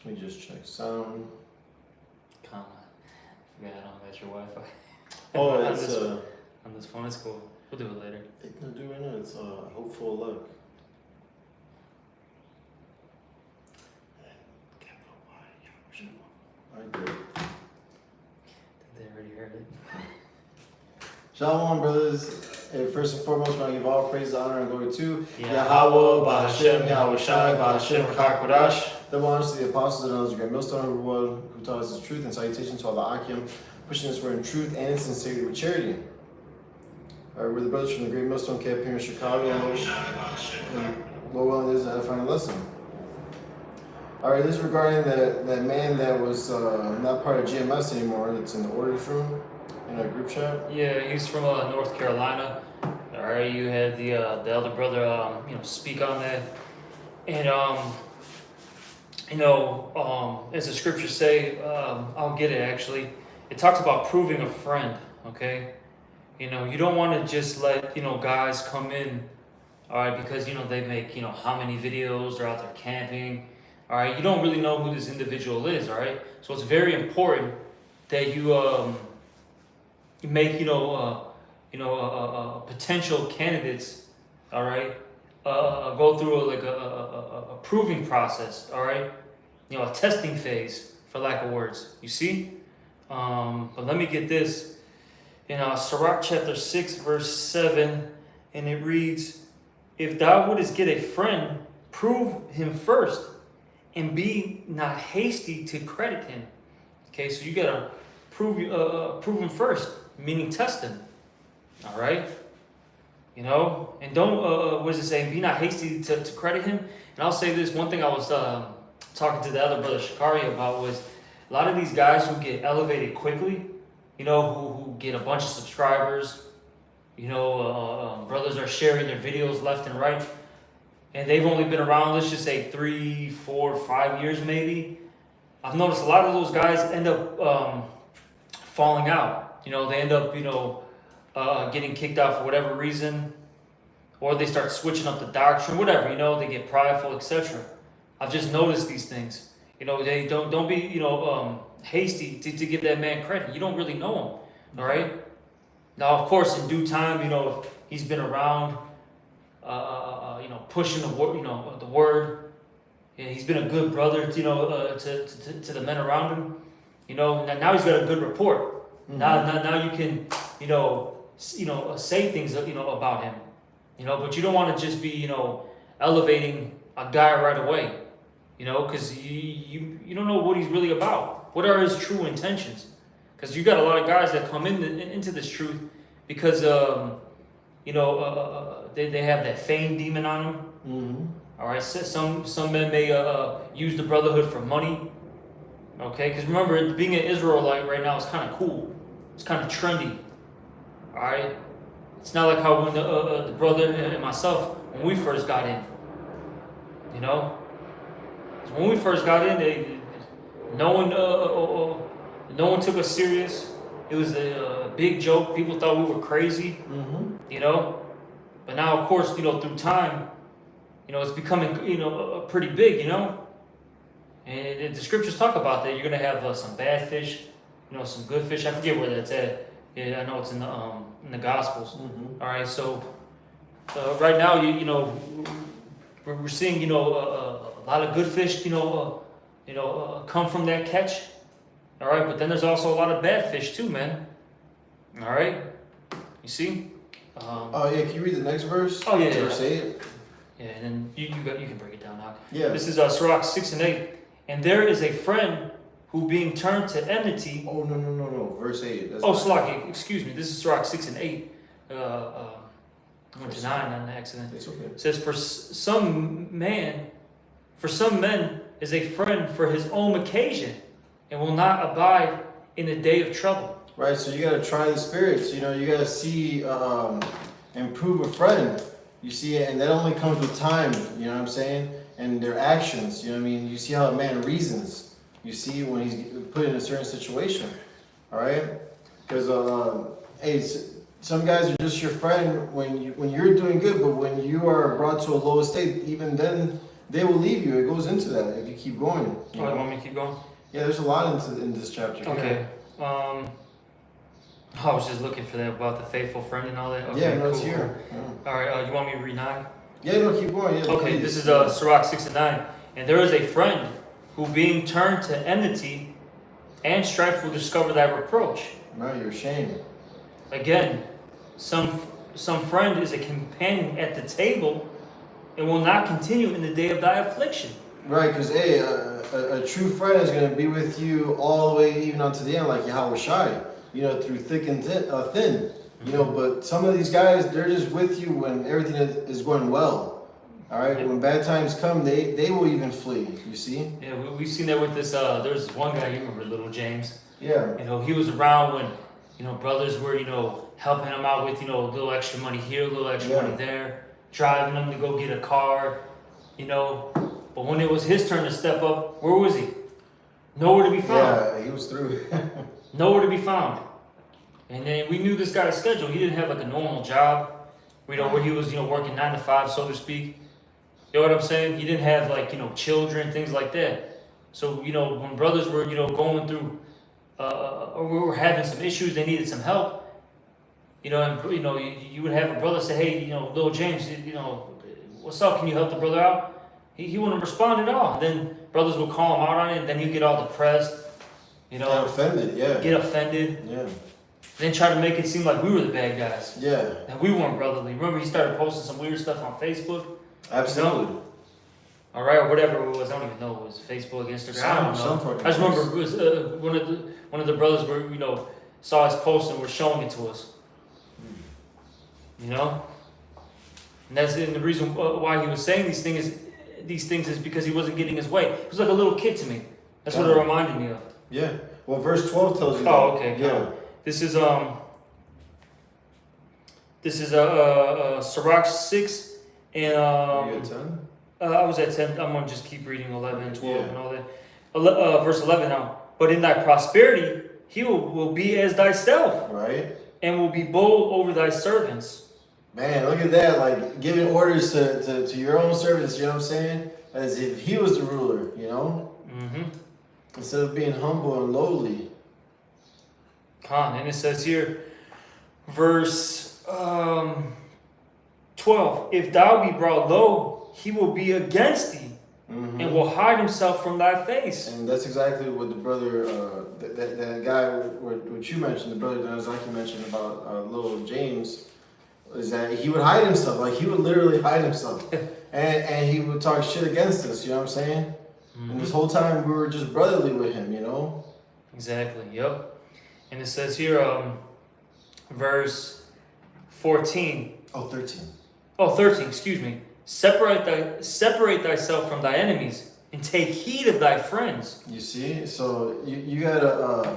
Let me just check sound. Comma. Forgot I don't got your Wi-Fi. Oh, on it's this, on this phone. It's cool. We'll do it later. no, do right now. It's hopeful luck. I did. They already heard it. Shalom, brothers. First and foremost, I want to give all praise, honor, and glory to Yahweh, Bahashem, Yahweh Shai, Bahashem, Chakadash. Double honors to the apostles and others, great millstone over the world, who taught us the truth, and salutations to all the Akim, pushing us word in truth and in sincerity with charity. We're the brothers from the Great Millstone Camp here in Chicago, and Lowell is edifying a lesson. Alright, this is regarding that man that was not part of GMS anymore, that's in the orders room, in a group chat. Yeah, he's from North Carolina. All right, you had the elder brother, speak on that, and as the scriptures say, I'll get it actually. It talks about proving a friend. Okay, you don't want to just let guys come in, all right, because they make how many videos, they're out there camping. All right, you don't really know who this individual is. All right, so it's very important that you make potential candidates, all right, go through a proving process, all right, a testing phase, for lack of words. You see, but let me get this in Sirach chapter 6 verse 7, and it reads, "If thou wouldest get a friend, prove him first, and be not hasty to credit him." Okay, so you gotta prove him first, meaning test him. All right, and don't what does it say? Be not hasty to credit him. And I'll say this: one thing I was talking to the other brother Shakari about was a lot of these guys who get elevated quickly, who get a bunch of subscribers, brothers are sharing their videos left and right, and they've only been around, let's just say 3, 4, 5 years maybe. I've noticed a lot of those guys end up falling out. They end up, getting kicked out for whatever reason, or they start switching up the doctrine, whatever. They get prideful, etc. I've just noticed these things. They don't be, hasty to give that man credit. You don't really know him, all right? Now, of course, in due time, if he's been around, pushing the word, the word. Yeah, he's been a good brother, to the men around him. Now he's got a good report. Mm-hmm. Now you can, say things, about him. But you don't want to just be, elevating a guy right away. Because you don't know what he's really about. What are his true intentions? Because you got a lot of guys that come into this truth because they have that fame demon on them. Mm-hmm. All right, so some men may use the brotherhood for money. Okay, because remember, being an Israelite right now is kind of cool. It's kind of trendy. All right, it's not like how when the brother and myself, when we first got in. When we first got in, no one took us serious. It was a big joke. People thought we were crazy. Mm-hmm. But now, of course, through time, it's becoming, pretty big, And the scriptures talk about that. You're going to have some bad fish, some good fish. I forget where that's at. Yeah, I know it's in the Gospels. Mm-hmm. All right, so right now, we're seeing, a lot of good fish, come from that catch. All right, but then there's also a lot of bad fish too, man. All right, you see? Can you read the next verse? Oh, yeah. Verse 8. Yeah, and then you can break it down now. Yeah. This is Sirach 6 and 8. "And there is a friend who being turned to enmity..." Oh, no. Verse 8. That's Slaki, excuse me. This is Sirach 6 and 8. I went to 9 on the accident. It's okay. It says, For some men is a friend for his own occasion, and will not abide in the day of trouble. Right, so you got to try the spirits. You got to see and prove a friend. You see it, and that only comes with time. You know what I'm saying? And their actions. You know what I mean? You see how a man reasons. You see when he's put in a certain situation. All right? Because some guys are just your friend when you're doing good, but when you are brought to a low state, even then they will leave you. It goes into that if you keep going. Oh, you want me to keep going? Yeah, there's a lot in this chapter. Okay. I was just looking for that about the faithful friend and all that. Okay, Yeah, no, it's cool. here. Yeah. All right, you want me to read 9? Yeah, no, keep going. Yeah, Okay, please. this is Sirach 6 and 9. And there is a friend who, being turned to enmity and strife, will discover thy reproach. No, you're ashamed. Again, some friend is a companion at the table and will not continue in the day of thy affliction. Right, because a true friend is going to be with you all the way even unto the end, like Yahweh Shai, through thick and thin. But some of these guys, they're just with you when everything is going well. All right, when bad times come, they will even flee. You see? Yeah, we've seen that with this. There's this one guy, you remember, little James. Yeah. He was around when brothers were helping him out with a little extra money here, a little extra money there, driving him to go get a car. But when it was his turn to step up, where was he? Nowhere to be found. Yeah, he was through. Nowhere to be found. And then we knew this guy's schedule. He didn't have like a normal job, where he was, working 9 to 5, so to speak. You know what I'm saying? He didn't have like, children, things like that. So, when brothers were, going through, or we were having some issues, they needed some help, you would have a brother say, hey, little James, what's up? Can you help the brother out? He wouldn't respond at all. Then brothers would call him out on it, and then he'd get all depressed, Get offended, yeah. Get offended. Yeah. Then try to make it seem like we were the bad guys. Yeah. And we weren't brotherly. Remember, he started posting some weird stuff on Facebook? Absolutely. All right, or whatever it was. I don't even know. It was Facebook, Instagram. I don't know. I just remember it was one of the brothers were saw his post and were showing it to us. And that's the reason why he was saying these things is because he wasn't getting his way. He was like a little kid to me. That's what it reminded me of. Yeah. Well, verse 12 tells you that. Oh, okay. Yeah. This is Sirach 6 and you at 10? I was at 10. I'm gonna just keep reading 11 and 12 and all that. Verse 11 now. But in thy prosperity he will be as thyself, right? And will be bold over thy servants. Man, look at that! Like giving orders to your own servants. You know what I'm saying? As if he was the ruler. Mm-hmm. Instead of being humble and lowly. And it says here, verse 12, if thou be brought low, he will be against thee, and will hide himself from thy face. And that's exactly what the brother, that guy, what you mentioned, the brother that Zaki mentioned about little James, is that he would hide himself. Like he would literally hide himself. and he would talk shit against us, you know what I'm saying? And this whole time we were just brotherly with him, Exactly, yep. And it says here, verse 14. Oh, 13. Oh, 13, excuse me. Separate thyself from thy enemies, and take heed of thy friends. You see? So you gotta,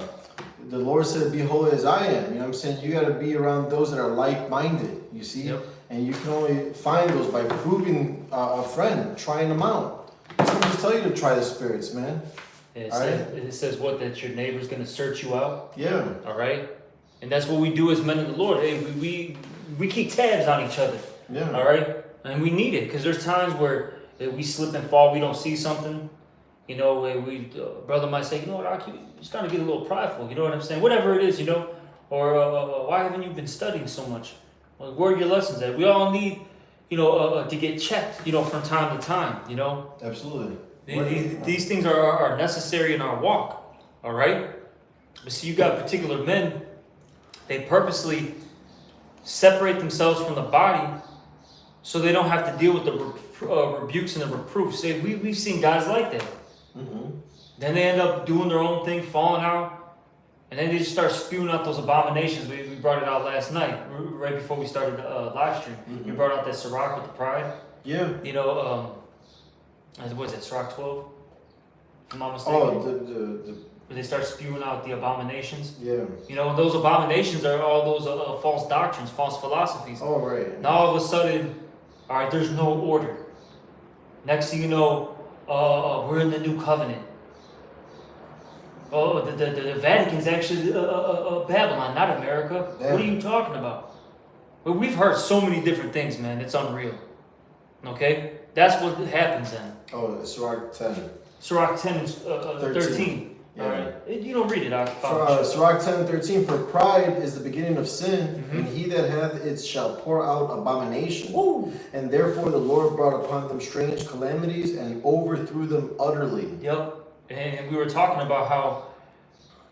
the Lord said, be holy as I am. You know what I'm saying? You gotta be around those that are like-minded, you see? Yep. And you can only find those by proving a friend, trying them out. Some just tell you to try the spirits, man. It says what? That your neighbor's going to search you out? Yeah. All right? And that's what we do as men of the Lord. Hey, we keep tabs on each other. Yeah. All right? And we need it because there's times where we slip and fall, we don't see something. Brother might say, what, Aki, you're starting to get a little prideful. You know what I'm saying? Whatever it is, Or why haven't you been studying so much? Like, where are your lessons at? We all need, to get checked, from time to time, Absolutely. These things are necessary in our walk, all right? But see, you got particular men, they purposely separate themselves from the body so they don't have to deal with the rebukes and the reproofs. See, we've seen guys like that. Then they end up doing their own thing, falling out, and then they just start spewing out those abominations. We brought it out last night, right before we started the live stream. We brought out that Sirach with the pride. Yeah. What is it, Sirach 12? If I'm not mistaken. Oh, the Where they start spewing out the abominations. Yeah. And those abominations are all those false doctrines, false philosophies. Oh, right. Now all of a sudden, all right, there's no order. Next thing you know, we're in the new covenant. Oh, the Vatican's actually Babylon, not America. Yeah. What are you talking about? Well, we've heard so many different things, man. It's unreal. Okay? That's what happens then. Oh, Sirach 10. Sirach 10 and 13. Yeah. All right. You don't read it. Sirach 10 and 13. For pride is the beginning of sin, Mhm. and he that hath it shall pour out abomination. Ooh. And therefore the Lord brought upon them strange calamities and overthrew them utterly. Yep. And we were talking about how,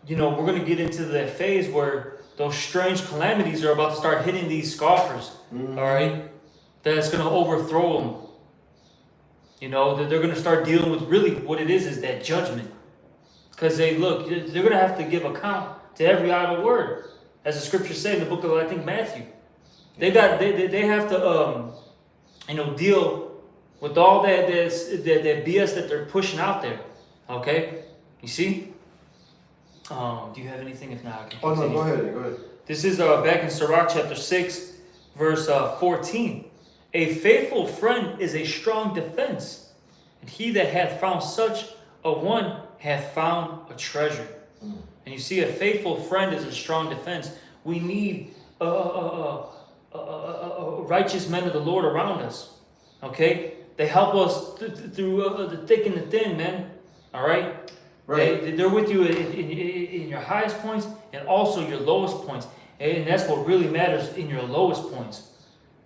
we're going to get into the phase where those strange calamities are about to start hitting these scoffers. Mhm. All right? That's going to overthrow them. That they're going to start dealing with really what it is that judgment. Because they're going to have to give account to every idle word. As the scriptures say in the book of, I think, Matthew. They have to, deal with all that BS that they're pushing out there. Okay? You see? Do you have anything? If not, I can continue. Oh, no, go ahead. This is back in Sirach chapter 6, verse 14. A faithful friend is a strong defense, and he that hath found such a one hath found a treasure. And you see, a faithful friend is a strong defense. We need righteous men of the Lord around us. Okay? They help us through the thick and the thin, man. All right? Right. They're with you in your highest points and also your lowest points. And that's what really matters in your lowest points.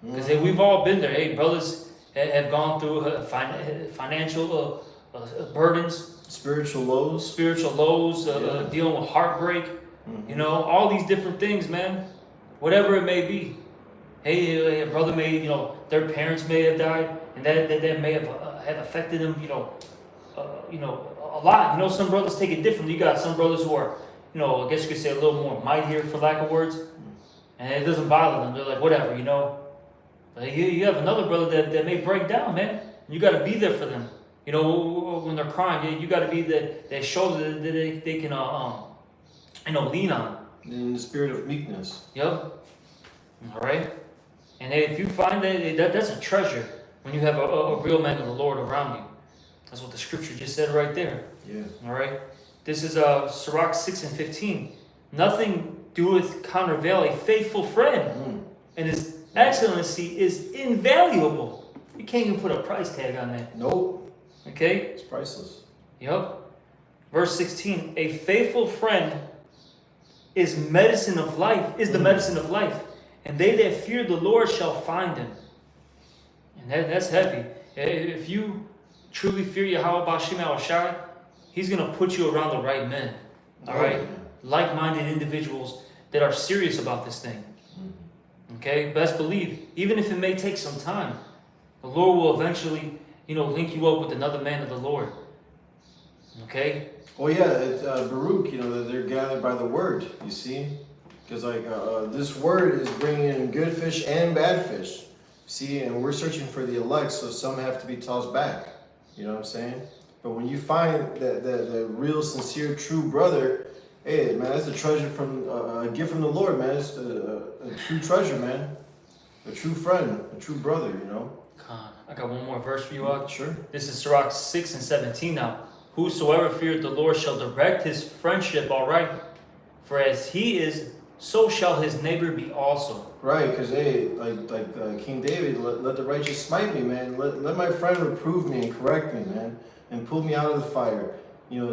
Because we've all been there. Hey, brothers have gone through financial burdens, Spiritual lows. Dealing with heartbreak, all these different things, man. Whatever it may be. Hey, a brother may, their parents may have died, and that may have affected them, a lot. Some brothers take it differently. You got some brothers who are, I guess you could say a little more mightier, for lack of words, and it doesn't bother them. They're like, whatever, But you have another brother that may break down, man. You got to be there for them. When they're crying, you got to be that shoulder that they can, lean on. In the spirit of meekness. Yep. All right. And if you find that's a treasure when you have a real man of the Lord around you. That's what the scripture just said right there. Yeah. All right. This is Sirach 6 and 15. Nothing doeth countervail a faithful friend, and his excellency is invaluable. You can't even put a price tag on that. Nope. Okay? It's priceless. Yep. Verse 16. A faithful friend is medicine of life, is the medicine of life. And they that fear the Lord shall find him. And that's heavy. If you truly fear Yahweh Bashim Al-Shai, he's going to put you around the right men. All right? Like-minded individuals that are serious about this thing. Okay? Best believe, even if it may take some time, the Lord will eventually, link you up with another man of the Lord. Okay? Well, yeah, it's Baruch, that they're gathered by the word, you see? Because, this word is bringing in good fish and bad fish. See, and we're searching for the elect, so some have to be tossed back. You know what I'm saying? But when you find the real, sincere, true brother, hey, man, that's a treasure from, a gift from the Lord, man. It's a true treasure, man. A true friend, a true brother, I got one more verse for you, Og. Sure. This is Sirach 6 and 17 now. Whosoever feareth the Lord shall direct his friendship aright. For as he is, so shall his neighbor be also. Right, because, hey, King David, let the righteous smite me, man. Let my friend reprove me and correct me, man. And pull me out of the fire.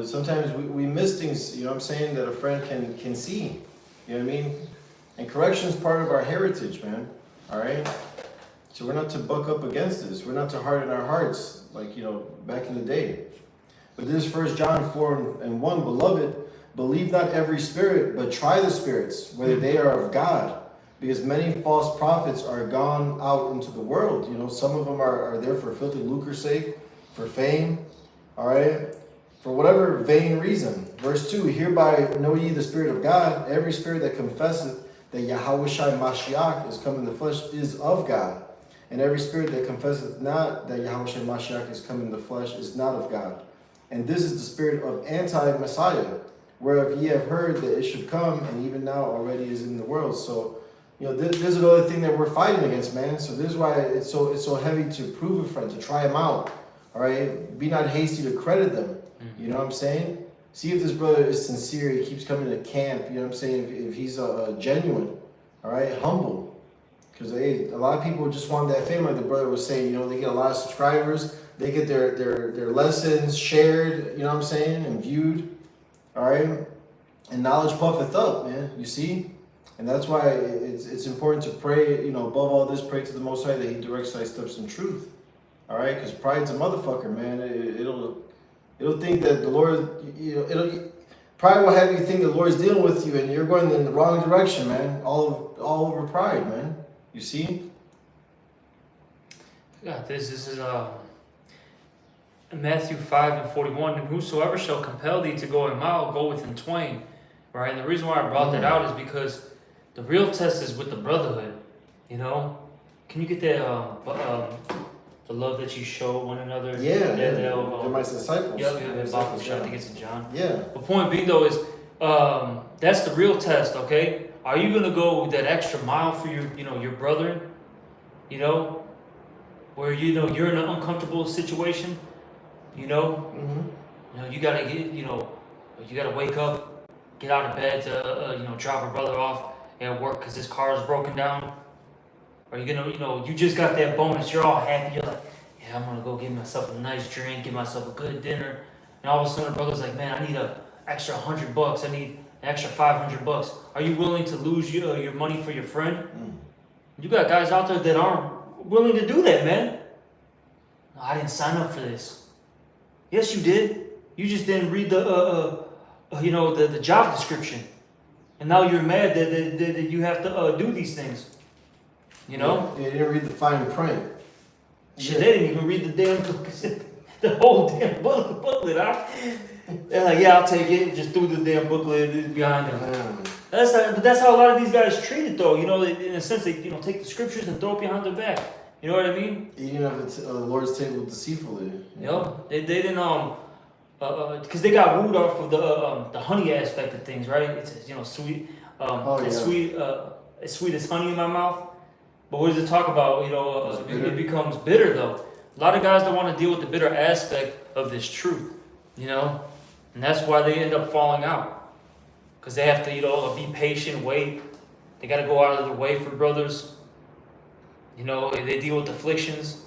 Sometimes we miss things, what I'm saying, that a friend can see. You know what I mean? And correction is part of our heritage, man. All right? So we're not to buck up against this. We're not to harden our hearts, back in the day. But this is 1 John 4 and 1. Beloved, believe not every spirit, but try the spirits, whether they are of God. Because many false prophets are gone out into the world. Some of them are there for filthy lucre's sake, for fame, all right? For whatever vain reason. Verse 2, hereby know ye the Spirit of God. Every spirit that confesseth that Yahweh Shai Mashiach is come in the flesh is of God. And every spirit that confesseth not that Yahweh Shai Mashiach is come in the flesh is not of God. And this is the spirit of anti-Messiah, whereof ye have heard that it should come, and even now already is in the world. So, this is another thing that we're fighting against, man. So this is why it's so heavy to prove a friend, to try them out. All right? Be not hasty to credit them. You know what I'm saying? See if this brother is sincere, he keeps coming to camp, you know what I'm saying? If he's genuine, all right? Humble. Because a lot of people just want that fame, like the brother was saying. You know, they get a lot of subscribers, they get their lessons shared. You know what I'm saying, and viewed. All right, and knowledge puffeth up, man. You see, and that's why it's important to pray. You know, above all this, pray to the Most High that He directs thy steps in truth. All right, because pride's a motherfucker, man. It'll think that the Lord, pride will have you think the Lord's dealing with you, and you're going in the wrong direction, man. All over pride, man. You see? Yeah, this is Matthew 5:41. And whosoever shall compel thee to go a mile, go within twain. Right? And the reason why I brought that out is because the real test is with the brotherhood. You know? Can you get that the love that you show one another? Yeah, they're my disciples. Yeah, I think it's in John. Yeah. The point being though is that's the real test, okay? Are you gonna go that extra mile for your brother? You know, where you're in an uncomfortable situation. You know, you gotta you gotta wake up, get out of bed to drop a brother off at work because his car is broken down. Or you're gonna you just got that bonus. You're all happy. You're like, yeah, I'm gonna go get myself a nice drink, get myself a good dinner, and all of a sudden, the brother's like, man, I need an extra $100. I need an extra $500. Are you willing to lose your money for your friend? You got guys out there that aren't willing to do that, man. No, I didn't sign up for this. Yes, you did. You just didn't read the job description, and now you're mad that you have to do these things. You know? Yeah, they didn't read the fine print. Shit, they didn't even read the damn the whole damn booklet. They're like, yeah, I'll take it. Just threw the damn booklet behind them. But that's how a lot of these guys treat it, though. You know, in a sense, they take the scriptures and throw it behind their back. You know what I mean? Eating of the Lord's table deceitfully. They didn't because they got wooed off of the honey aspect of things, right? It's sweet. It's sweet as honey in my mouth. But what does it talk about? It becomes bitter, though. A lot of guys don't want to deal with the bitter aspect of this truth, and that's why they end up falling out. Because they have to, be patient, wait. They got to go out of their way for brothers. They deal with afflictions.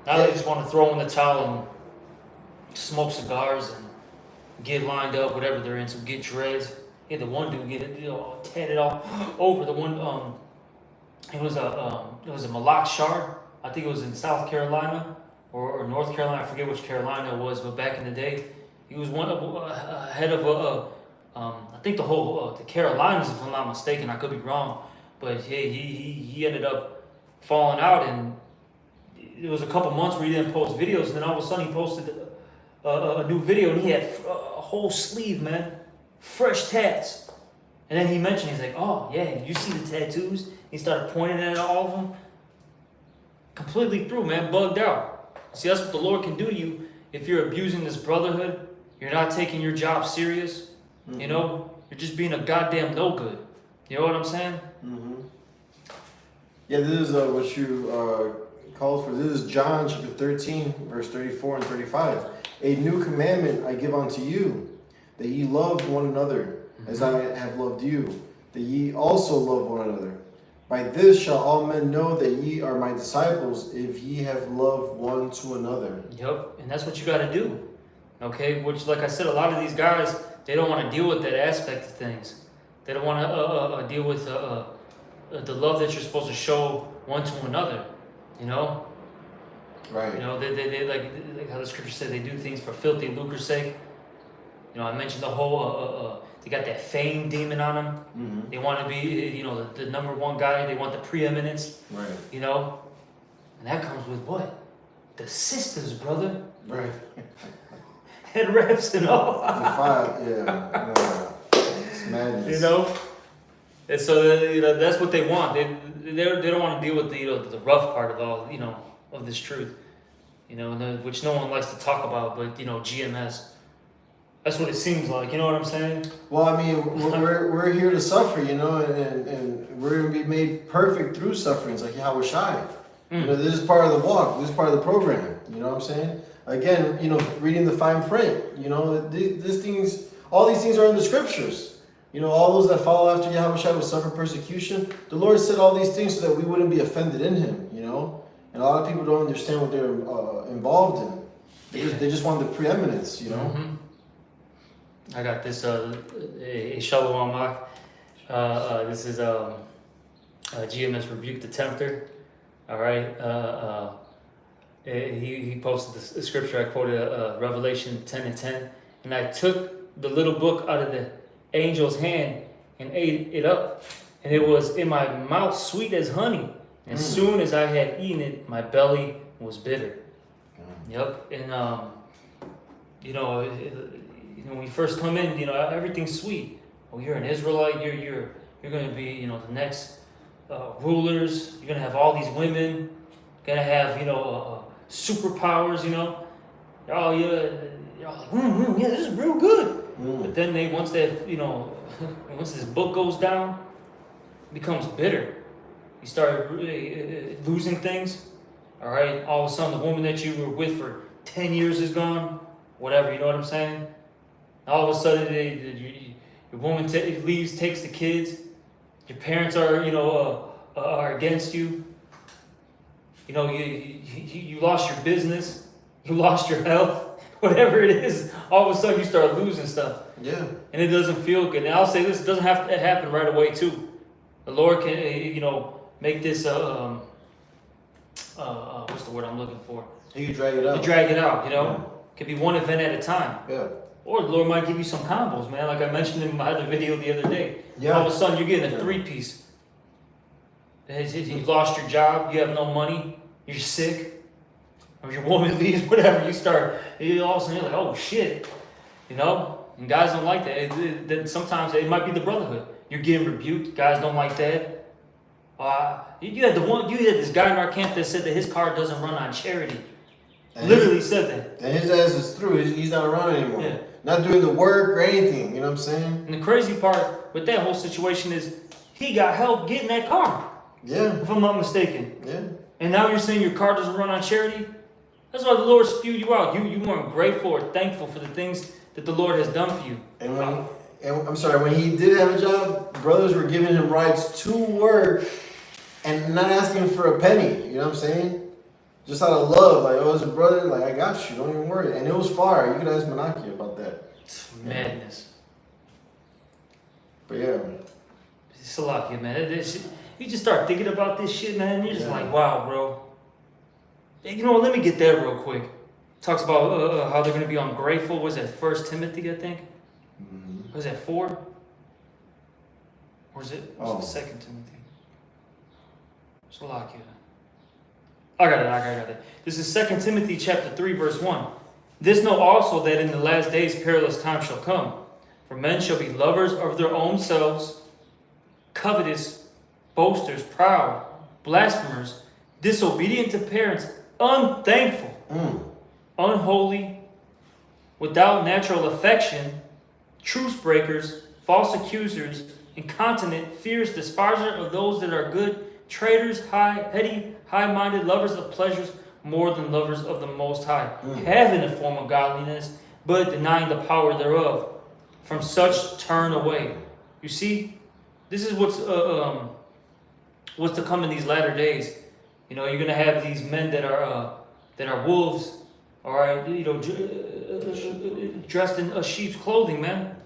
Now they just want to throw in the towel and smoke cigars and get lined up, whatever they're into, get dreads. Yeah, the one dude get it, tatted all over. The one, it was a Malak Shard. I think it was in South Carolina or North Carolina. I forget which Carolina it was, but back in the day, he was head of I think the Carolinas, if I'm not mistaken. I could be wrong, but he ended up falling out, and it was a couple months where he didn't post videos, and then all of a sudden he posted a new video, and he had a whole sleeve, man, fresh tats. And then he mentioned, he's like, oh yeah, you see the tattoos? He started pointing at all of them. Completely through, man, bugged out. See, that's what the Lord can do to you if you're abusing this brotherhood. You're not taking your job serious. You're just being a goddamn no good. You know what I'm saying? Yeah, this is what you called for. This is John chapter 13, verse 34 and 35. A new commandment I give unto you, that ye love one another, as I have loved you, that ye also love one another. By this shall all men know that ye are my disciples, if ye have loved one to another. Yep, and that's what you got to do. Okay, which, like I said, a lot of these guys, they don't want to deal with that aspect of things. They don't want to deal with the love that you're supposed to show one to another. Right. They like how the scripture says, they do things for filthy lucre's sake. I mentioned the whole they got that fame demon on them. They want to be the number one guy. They want the preeminence. Right. And that comes with what? The sisters, brother. Right. Head wraps and all. The five, yeah. It's madness. And so that's what they want. They don't want to deal with the rough part of all of this truth. Which no one likes to talk about, but GMS. That's what it seems like. You know what I'm saying? Well, I mean, we're here to suffer, and we're gonna be made perfect through sufferings, like Yahweh Shai. This is part of the walk. This is part of the program. You know what I'm saying? Again, reading the fine print. All these things are in the scriptures. You know, all those that follow after Yahushua will suffer persecution. The Lord said all these things so that we wouldn't be offended in him, you know? And a lot of people don't understand what they're involved in. They just want the preeminence, you know? Mm-hmm. I got this, Shalom Amach. This is GMS Rebuke the Tempter. All right. He posted the scripture. I quoted Revelation 10:10. And I took the little book out of the angel's hand and ate it up. And it was in my mouth sweet as honey. And as soon as I had eaten it, my belly was bitter. Yep. And, when you first come in, everything's sweet. Oh, you're an Israelite. You're going to be, the next rulers. You're going to have all these women. Going to have, superpowers, Oh, you're like, yeah, this is real good. But then once this book goes down, it becomes bitter. You start losing things. All right. All of a sudden, the woman that you were with for 10 years is gone. Whatever, you know what I'm saying? All of a sudden, your woman leaves, takes the kids. Your parents are against you. You lost your business. You lost your health. Whatever it is, all of a sudden you start losing stuff. Yeah. And it doesn't feel good. And I'll say this, it doesn't have to happen right away too. The Lord can, make this, what's the word I'm looking for? You can drag it out. Drag it out, It could be one event at a time. Yeah. Or the Lord might give you some combos, man. Like I mentioned in my other video the other day. Yeah. All of a sudden you're getting a 3-piece. You lost your job, you have no money, you're sick. Or your woman leaves, whatever, all of a sudden you're like, oh shit, and guys don't like that. Then sometimes it might be the brotherhood. You're getting rebuked, guys don't like that. You had this guy in our camp that said that his car doesn't run on charity. And literally said that. And his ass is through. He's not around anymore. Yeah. Not doing the work or anything. You know what I'm saying? And the crazy part with that whole situation is he got help getting that car. Yeah. If I'm not mistaken. Yeah. And now you're saying your car doesn't run on charity? That's why the Lord spewed you out. You weren't grateful or thankful for the things that the Lord has done for you. And when he did have a job, brothers were giving him rights to work and not asking for a penny. You know what I'm saying? Just out of love, like, oh, as a brother, like, I got you. Don't even worry. And it was fire. You could ask Menaki about that. Madness. But yeah. It's a lot, man. You just start thinking about this shit, man. And you're just like, wow, bro. You know what? Let me get there real quick. Talks about how they're going to be ungrateful. Was that 1 Timothy, I think? Mm-hmm. Was that 4? Or is it 2 Timothy? It's a lot, I got it. This is 2 Timothy chapter 3, verse 1. This know also that in the last days perilous times shall come. For men shall be lovers of their own selves, covetous, boasters, proud, blasphemers, disobedient to parents, unthankful, unholy, without natural affection, truce breakers, false accusers, incontinent, fierce, despiser of those that are good, traitors, heady, high-minded, lovers of pleasures more than lovers of the Most High, having a form of godliness, but denying the power thereof. From such turn away. You see, this is what's to come in these latter days. You're gonna have these men that are wolves, all right, dressed in sheep's clothing, man.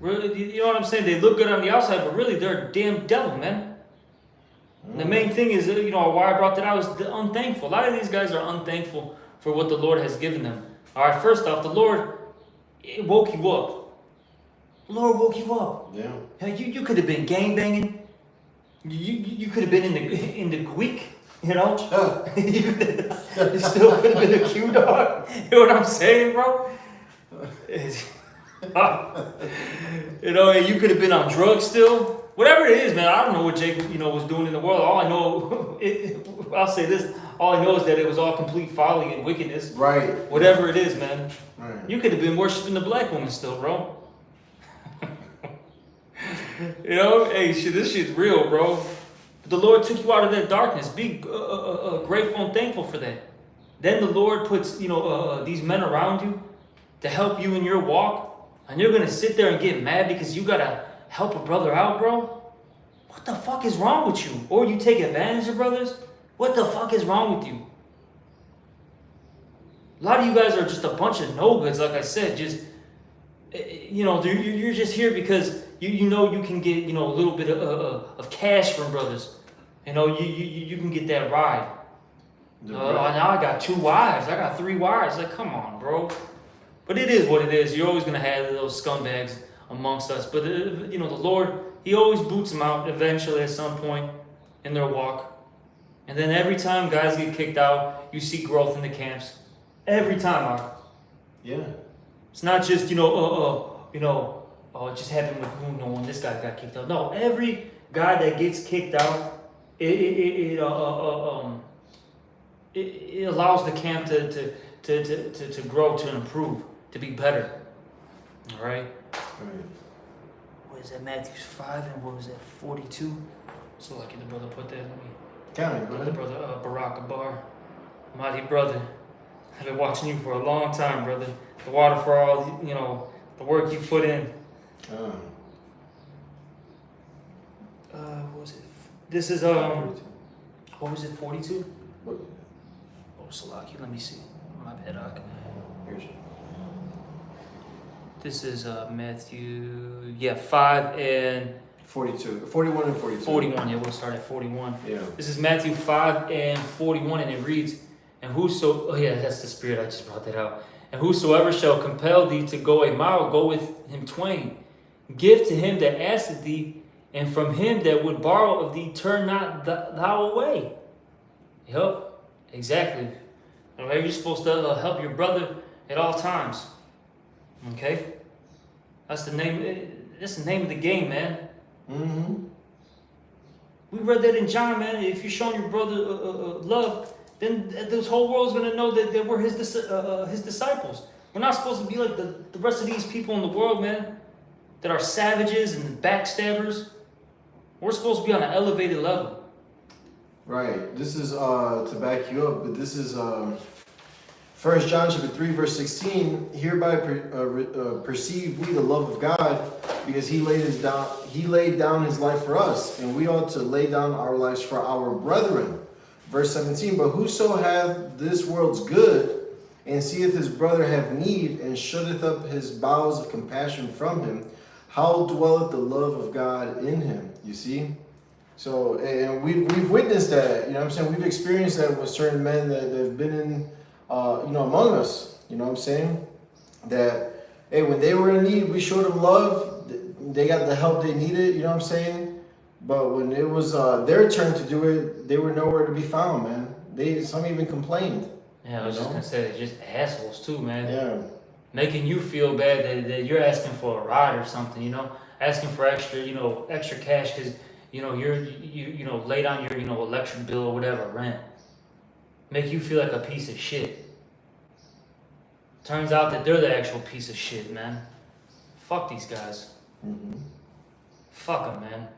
Really, you know what I'm saying? They look good on the outside, but really they're a damn devil, man. And the main thing is, why I brought that out is the unthankful. A lot of these guys are unthankful for what the Lord has given them. All right, first off, the Lord woke you up. The Lord woke you up. Yeah. You could have been gangbanging. You could have been in the Greek, you still could have been a Q dog. You know what I'm saying, bro? You could have been on drugs still. Whatever it is, man, I don't know what Jake, was doing in the world. All I know, I'll say this, all I know is that it was all complete folly and wickedness. Right. Whatever it is, man. Right. You could have been worshiping the black woman still, bro. Hey, this shit's real, bro. The Lord took you out of that darkness. Be grateful and thankful for that. Then the Lord puts, these men around you to help you in your walk. And you're gonna sit there and get mad because you gotta help a brother out, bro? What the fuck is wrong with you? Or you take advantage of brothers? What the fuck is wrong with you? A lot of you guys are just a bunch of no-goods, like I said. Just, you know, you're just here because you know you can get, you know, a little bit of cash from brothers. You know, you can get that ride. Now I got 2 wives. I got 3 wives. Like, come on, bro. But it is what it is. You're always going to have those scumbags amongst us. But, you know, the Lord, He always boots them out eventually at some point in their walk. And then every time guys get kicked out, you see growth in the camps. Every time, Mark. Yeah. It's not just, you know, it just happened with when this guy got kicked out. No, every guy that gets kicked out, it allows the camp to grow, to improve, to be better. All right. What is that? Matthew 5 and what was that? 42. So lucky the brother put that. Let me. Count it, brother. The brother Barack Abar, mighty brother. I've been watching you for a long time, brother. The water for all, you know, the work you put in. What was it? This is what was it? 42. What? Oh, Salaki. Let me see. My bad, Ak. Here's. This is Matthew. Yeah, 5 and 42, 41 and 42. 41. Yeah, we'll start at 41. Yeah. This is Matthew 5 and 41, and it reads, "And whoso," oh yeah, that's the spirit. I just brought that out. "And whosoever shall compel thee to go a mile, go with him twain. Give to him that asketh thee, and from him that would borrow of thee, turn not thou away." Yep, exactly. All right, you're supposed to help your brother at all times. Okay, that's the name. That's the name of the game, man. Mm-hmm. We read that in John, man. If you're showing your brother love, then this whole world's gonna know that we're his disciples. We're not supposed to be like the rest of these people in the world, man, that are savages and backstabbers. We're supposed to be on an elevated level. Right. This is to back you up, but this is 1 John chapter 3 verse 16. "Hereby perceive we the love of God, because He laid down His life for us, and we ought to lay down our lives for our brethren." Verse 17. "But whoso hath this world's good, and seeth his brother have need, and shutteth up his bowels of compassion from him, how dwelleth the love of God in him?" You see? So, and we've witnessed that, you know what I'm saying? We've experienced that with certain men that have been in, among us, you know what I'm saying? That, hey, when they were in need, we showed them love. They got the help they needed, you know what I'm saying? But when it was their turn to do it, they were nowhere to be found, man. Some even complained. Yeah, I was just gonna say, they're just assholes too, man. Yeah. Making you feel bad that you're asking for a ride or something, you know, asking for extra cash because you laid on your electric bill or whatever, rent. Make you feel like a piece of shit. Turns out that they're the actual piece of shit, man. Fuck these guys. Mm-hmm. Fuck them, man.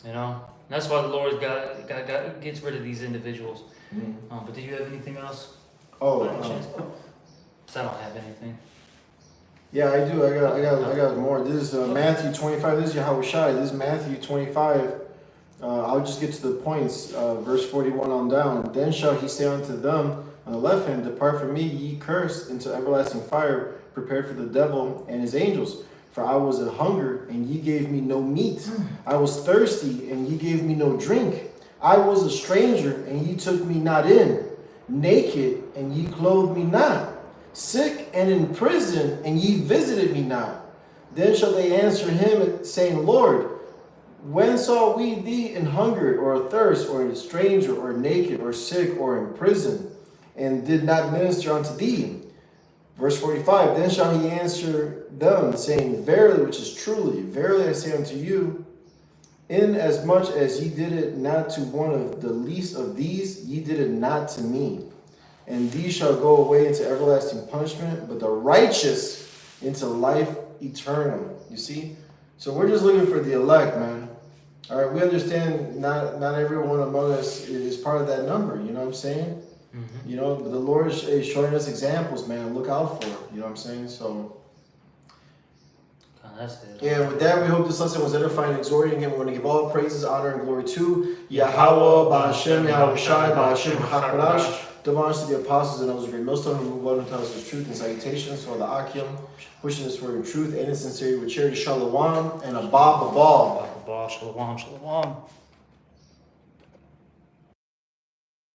You know, that's why the Lord gets rid of these individuals. Mm-hmm. But do you have anything else? Oh, By any chance? 'Cause I don't have anything. yeah, I do. I got more. This is Matthew 25. This is Yahushua. This is Matthew 25. I'll just get to the points. Verse 41 on down. "Then shall he say unto them on the left hand, Depart from me, ye cursed, into everlasting fire, prepared for the devil and his angels. For I was a hunger, and ye gave me no meat. I was thirsty, and ye gave me no drink. I was a stranger, and ye took me not in. Naked, and ye clothed me not. Sick and in prison, and ye visited me not. Then shall they answer him, saying, Lord, when saw we thee in hunger, or athirst, or a stranger, or naked, or sick, or in prison, and did not minister unto thee? Verse 45, then shall he answer them, saying, Verily, which is truly, verily I say unto you, inasmuch as ye did it not to one of the least of these, ye did it not to me. And these shall go away into everlasting punishment, but the righteous into life eternal. You see? So we're just looking for the elect, man. All right, we understand not everyone among us is part of that number. You know what I'm saying? Mm-hmm. You know, the Lord is showing us examples, man. Look out for it. You know what I'm saying? So, That's it. And with that, we hope this lesson was edifying and exhorting. Again, we want to give all praises, honor, and glory to Yahweh, Ba'ashem, Yahweh Shai, Ba'ashem, HaKodash. Double honors to the apostles and those great millstone who moved on to tell us the truth, and salutations to all the Akim, pushing this word in truth and in sincerity with charity. Shalom and Abba Babal. Shalom, shalom.